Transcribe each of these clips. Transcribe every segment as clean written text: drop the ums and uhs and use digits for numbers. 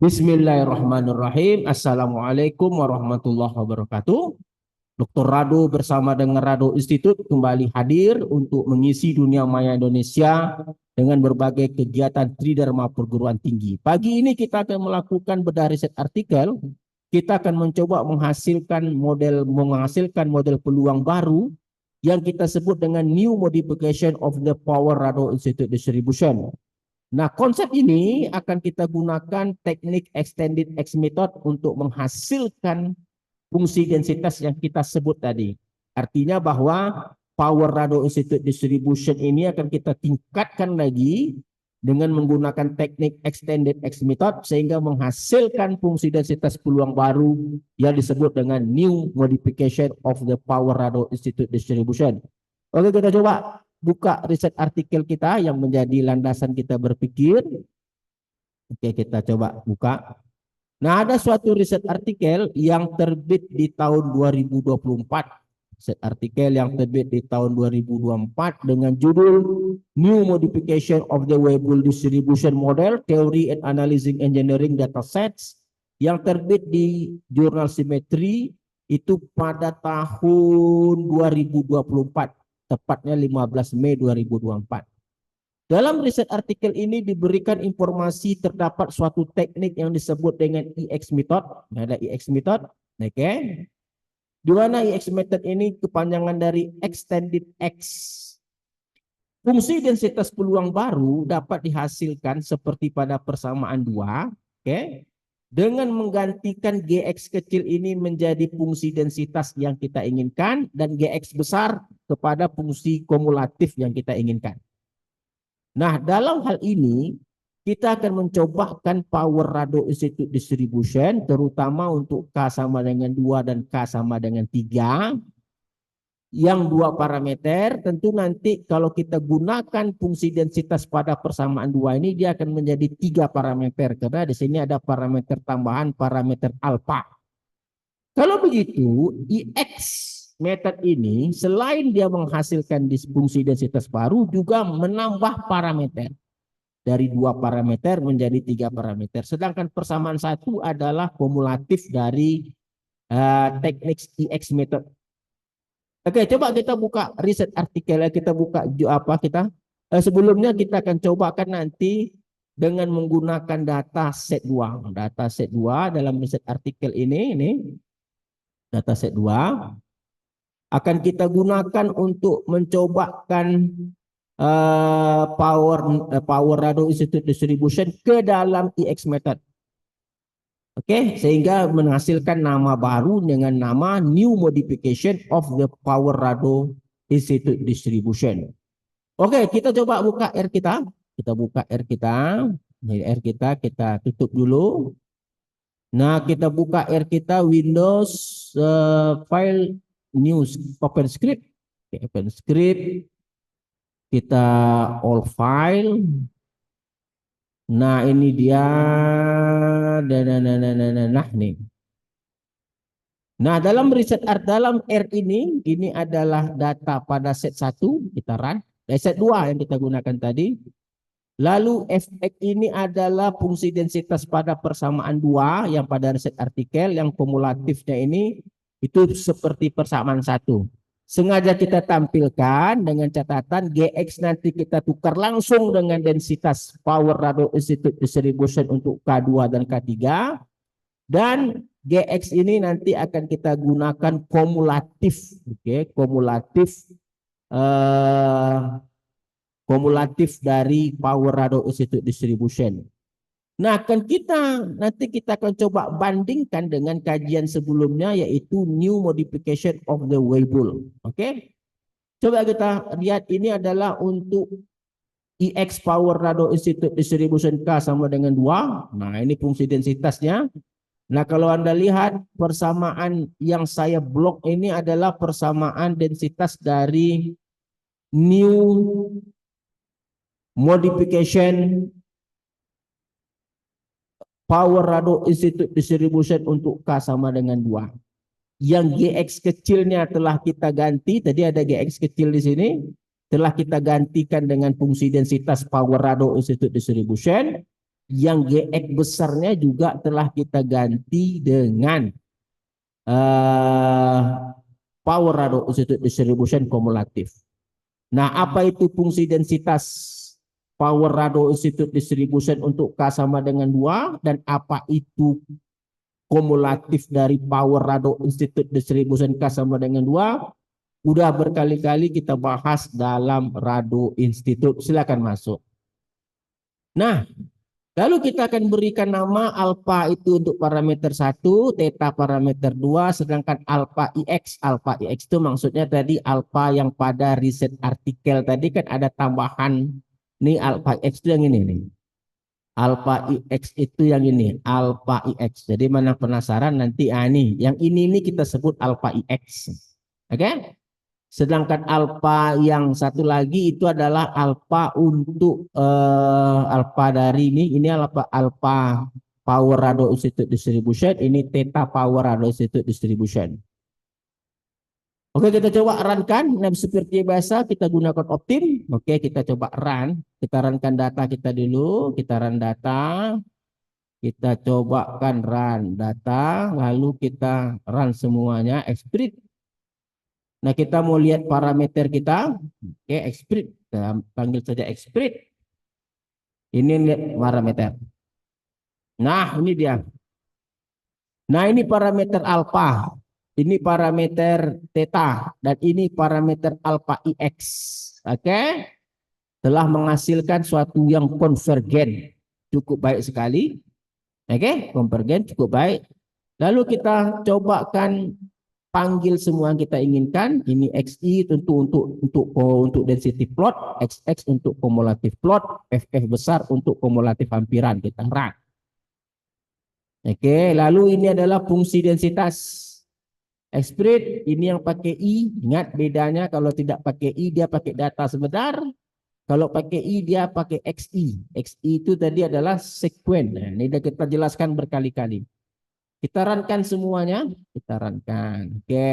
Bismillahirrahmanirrahim. Assalamualaikum warahmatullahi wabarakatuh. Dr. Rado bersama dengan Rado Institute kembali hadir untuk mengisi dunia maya Indonesia dengan berbagai kegiatan Tridharma perguruan tinggi. Pagi ini kita akan melakukan bedah riset artikel. Kita akan mencoba menghasilkan model peluang baru yang kita sebut dengan New Modification of the Power Rado Institute Distribution. Nah, konsep ini akan kita gunakan teknik extended X method untuk menghasilkan fungsi densitas yang kita sebut tadi. Artinya bahwa power Rado Institute distribution ini akan kita tingkatkan lagi dengan menggunakan teknik extended X method sehingga menghasilkan fungsi densitas peluang baru yang disebut dengan new modification of the power Rado Institute distribution. Oke, kita coba buka riset artikel kita yang menjadi landasan kita berpikir. Oke, kita coba buka. Nah, ada suatu riset artikel yang terbit di tahun 2024. Riset artikel yang terbit di tahun 2024 dengan judul New Modification of the Weibull Distribution Model, Theory and Analyzing Engineering Datasets, yang terbit di Jurnal Symmetry itu pada tahun 2024. Tepatnya 15 Mei 2024. Dalam riset artikel ini diberikan informasi terdapat suatu teknik yang disebut dengan EX method. Ada EX method, oke. Di mana EX method ini kepanjangan dari extended X. Fungsi densitas peluang baru dapat dihasilkan seperti pada persamaan 2, oke. Dengan menggantikan GX kecil ini menjadi fungsi densitas yang kita inginkan dan GX besar kepada fungsi kumulatif yang kita inginkan. Nah, dalam hal ini kita akan mencobakan power Rado Institute distribution terutama untuk K sama dengan 2 dan K sama dengan 3. Yang 2 parameter tentu nanti kalau kita gunakan fungsi densitas pada persamaan 2 ini dia akan menjadi 3 parameter karena di sini ada parameter tambahan parameter alfa. Kalau begitu IX method ini selain dia menghasilkan fungsi densitas baru juga menambah parameter dari 2 parameter menjadi 3 parameter. Sedangkan persamaan 1 adalah kumulatif dari teknik IX method. Oke, coba kita buka riset artikelnya, kita buka apa kita. Sebelumnya kita akan cobakan nanti dengan menggunakan data set 2. Data set 2 dalam riset artikel ini data set 2 akan kita gunakan untuk mencobakan power Rado Institute distribution ke dalam EX method. Oke, sehingga menghasilkan nama baru dengan nama New Modification of the Power Rado Institute Distribution. Oke, kita coba buka R kita. Kita buka R kita. Ini R kita tutup dulu. Nah, kita buka R kita Windows file news open script. Oke, open script. Kita all file. Nah, ini dia. Nah, nih. Nah, dalam riset dalam R ini adalah data pada set 1, kita run. Set 2 yang kita gunakan tadi. Lalu Fx ini adalah fungsi densitas pada persamaan 2 yang pada riset artikel, yang kumulatifnya ini itu seperti persamaan 1. Sengaja kita tampilkan dengan catatan GX nanti kita tukar langsung dengan densitas power Rado Institute distribution untuk K2 dan K3. Dan GX ini nanti akan kita gunakan kumulatif. Oke, kumulatif dari power Rado Institute distribution. Nah, nanti kita akan coba bandingkan dengan kajian sebelumnya yaitu new modification of the Weibull. Oke. Coba kita lihat ini adalah untuk EX power Rado Institute distribution K sama dengan 2. Nah, ini fungsi densitasnya. Nah, kalau Anda lihat persamaan yang saya blok ini adalah persamaan densitas dari new modification power Rado Institute distribution untuk K sama dengan 2. Yang GX kecilnya telah kita ganti, tadi ada GX kecil di sini, telah kita gantikan dengan fungsi densitas power Rado Institute distribution. Yang GX besarnya juga telah kita ganti dengan power radio institute distribution kumulatif. Nah, apa itu fungsi densitas power radio institute distribution untuk K sama dengan 2 dan apa itu kumulatif dari power radio institute distribution K sama dengan 2? Udah berkali-kali kita bahas dalam radio institute. Silakan masuk. Nah, lalu kita akan berikan nama alfa itu untuk parameter 1, theta parameter 2, sedangkan alfa IX itu maksudnya tadi alfa yang pada riset artikel tadi kan ada tambahan nih alfa IX itu yang ini nih. Alfa IX itu yang ini, alfa IX. Jadi mana penasaran nanti nih, yang ini kita sebut alfa IX. Oke? Sedangkan alfa yang satu lagi itu adalah alfa untuk alfa dari ini alfa power radio institute distribution, ini theta power radio institute distribution. Oke, kita coba runkan. Nah, seperti biasa kita gunakan Optim. Oke, kita coba run. Kita runkan data kita dulu. Kita run data. Kita cobakan run data. Lalu kita run semuanya. Exprit. Nah, kita mau lihat parameter kita. Oke, exprit. Kita panggil saja exprit. Ini lihat parameter. Nah, ini dia. Nah, ini parameter alfa. Ini parameter theta. Dan ini parameter alfa IX. Oke. Telah menghasilkan suatu yang konvergen. Cukup baik sekali. Oke, konvergen cukup baik. Lalu kita cobakan panggil semua yang kita inginkan. Ini XI tentu untuk density plot, XX untuk kumulatif plot, FF besar untuk kumulatif hampiran. Kita run. Oke, lalu ini adalah fungsi densitas. Exprit ini yang pakai I, ingat bedanya kalau tidak pakai I dia pakai data sebentar. Kalau pakai I dia pakai XI. XI itu tadi adalah sekuen. Nah, ini sudah kita jelaskan berkali-kali. Kita runkan semuanya, kita runkan. Oke.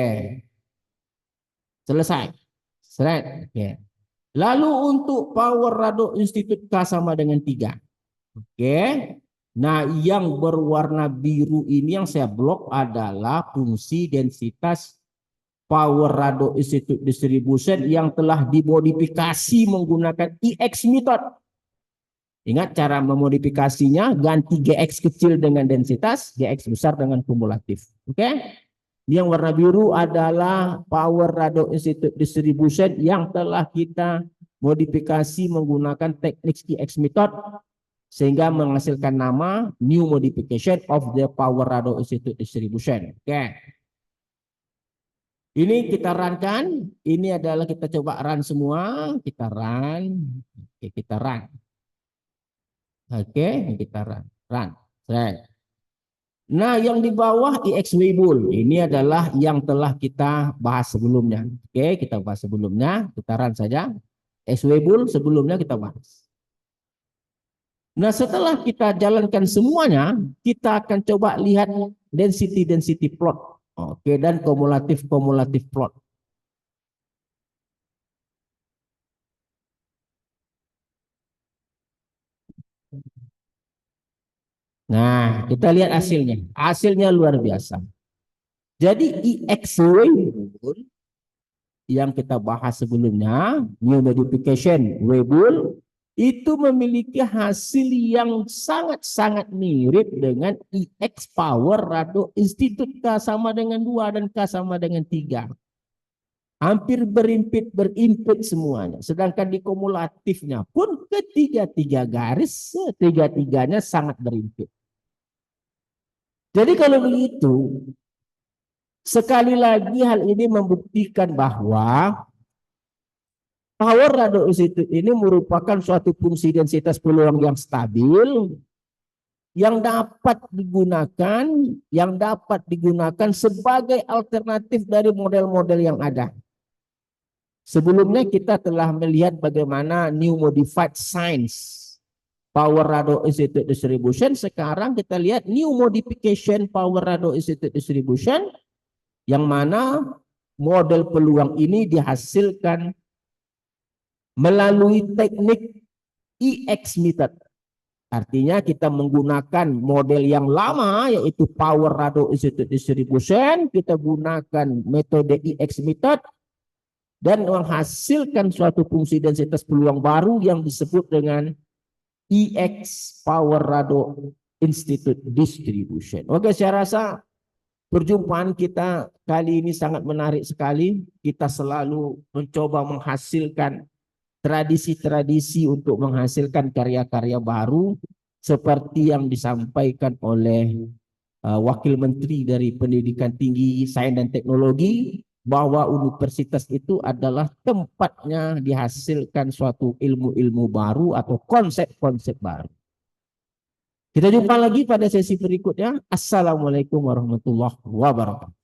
Selesai. Selesai. Oke. Lalu untuk power radio institute K sama dengan 3. Oke. Nah, yang berwarna biru ini yang saya blok adalah fungsi densitas power radio institute distribution yang telah dimodifikasi menggunakan IX method. Ingat cara memodifikasinya, ganti GX kecil dengan densitas, GX besar dengan kumulatif. Oke? Yang warna biru adalah power radio institute distribution yang telah kita modifikasi menggunakan teknik IX method sehingga menghasilkan nama new modification of the power radio institute distribution. Oke. Ini kita runkan, ini adalah kita coba run semua, kita run. Oke, kita run. Oke, kita run. Nah, yang di bawah IX Weibull ini adalah yang telah kita bahas sebelumnya. Oke, kita bahas sebelumnya, kita run saja. IX Weibull sebelumnya kita bahas. Nah, setelah kita jalankan semuanya, kita akan coba lihat density plot. Oke, dan kumulatif plot. Nah, kita lihat hasilnya. Hasilnya luar biasa. Jadi IX Weibull yang kita bahas sebelumnya, new modification Weibull, itu memiliki hasil yang sangat-sangat mirip dengan IX power radio institute K sama dengan 2 dan K sama dengan 3. Hampir berimpit semuanya. Sedangkan di kumulatifnya pun ketiga-tiga garis, tiga-tiganya sangat berimpit. Jadi kalau begitu, sekali lagi hal ini membuktikan bahwa power radio institute ini merupakan suatu fungsi densitas peluang yang stabil yang dapat digunakan sebagai alternatif dari model-model yang ada. Sebelumnya kita telah melihat bagaimana new modified science power radio institute distribution. Sekarang kita lihat new modification power radio institute distribution yang mana model peluang ini dihasilkan melalui teknik IX method. Artinya kita menggunakan model yang lama yaitu Power Radio Institute Distribution, kita gunakan metode EX method dan menghasilkan suatu fungsi densitas peluang baru yang disebut dengan EX Power Radio Institute Distribution. Oke, saya rasa perjumpaan kita kali ini sangat menarik sekali. Kita selalu mencoba menghasilkan tradisi-tradisi untuk menghasilkan karya-karya baru seperti yang disampaikan oleh Wakil Menteri dari Pendidikan Tinggi, Sains dan Teknologi, bahwa universitas itu adalah tempatnya dihasilkan suatu ilmu-ilmu baru atau konsep-konsep baru. Kita jumpa lagi pada sesi berikutnya. Assalamualaikum warahmatullahi wabarakatuh.